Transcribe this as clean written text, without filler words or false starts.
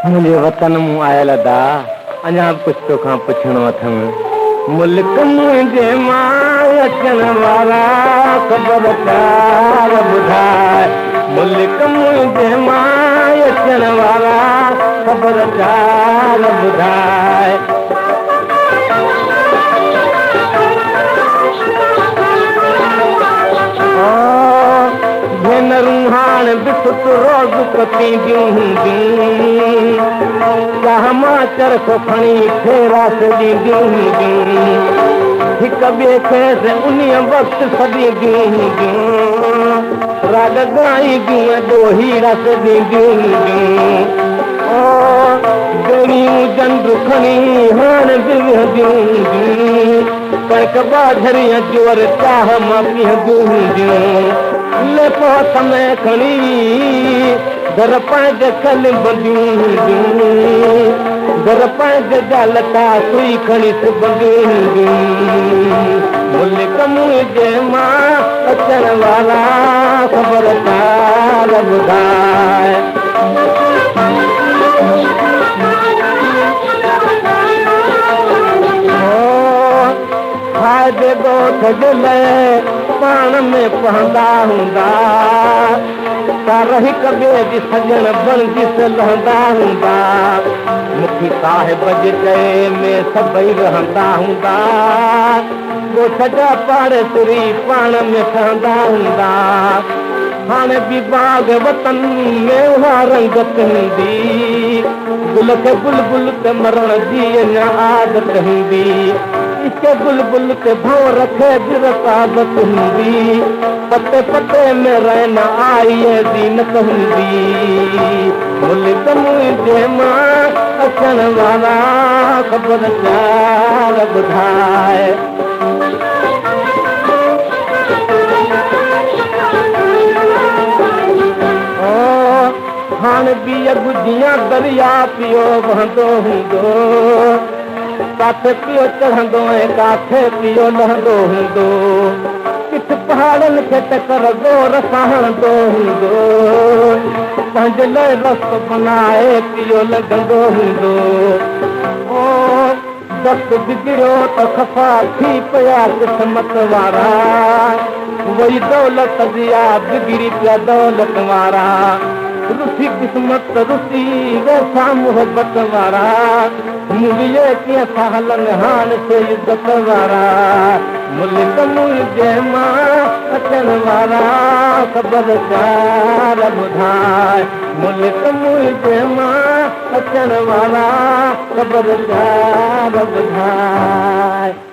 मुझे वतन मूं आयल दा अञा कुछ तोखां पुछणो अथमि मुल्क मुंहिंजे मां अचण वारा ख़बर चार ॿुधाए मुल्क मुंहिंजे मां अचण वारा ख़बर चार ॿुधाए भेनरूं हाणे बिस्कुट रोज़ पतींदियूं हूंदियूं चाह मां चरख खणी फेरास ॾींदियूं हूंदियूं हिक ॿिए खे उन वक़्तु सॾींदियूं हूंदियूं राग ॻाईंदियूं ॾोही रस ॾींदियूं हूंदियूं ॻड़ियूं जंड खणी हाणे बि वेहंदियूं हूंदियूं कणिक बाझड़ीअ जोर चाह मां पीअंदियूं हूंदियूं लेपो समय खणी घर पंहिंजे कलिंबंदियूं हूंदियूं घर पंहिंजे जालता सुई खणी सिबंदियूं हूंदियूं मुल्क मुंहिंजे मां अचण वारा ख़बर चार ॿुधाए खाइजे ॻोठ जे लाइ पाण में पहंदा हूंदा पर हिक ॿिए जी सॼण बणजी लहंदा हूंदा मुखी साहिब जे चए में सभई रहंदा हूंदा ॻोठ जा पाड़ेसरी पाण में ठहंदा हूंदा हाणे बि बाग वतन में उहा रंगत हूंदी गुल खे बुलबुल ते मरण जी अञा आदत हूंदी इसके बुलबुल के भाव रखे रसाबत हूंदी पते पते में रहना आई दीनत हूंदी मुल्क मुंहिंजे मां अचण वारा ख़बर चार ॿुधाए हाणे बि गुजिया दरिया पियो वहंदो हूंदो काथे पियो चढ़ंदो ऐं काथे पियो लहंदो हूंदो किथ पहाड़नि खे टकर गोर सां हणंदो हूंदो पंहिंजे लाइ रस्तो बनाए पियो लॻंदो हूंदो दस्त बिगड़ियो त खफ़ा थी पिया क़िस्मत वारा वही दौलत दिया बिगड़ी पिया दौलत वारा रुसी क़िस्मत रुसी वेठा मोहबत वारा मुंहिंजे कीअं था हलनि हाणे से इज़त वारा मुल्क मुंहिंजे मां अचण वारा ख़बर चार ॿुधाए मुल्क मुंहिंजे मां अचण वारा ख़बर चार ॿुधाए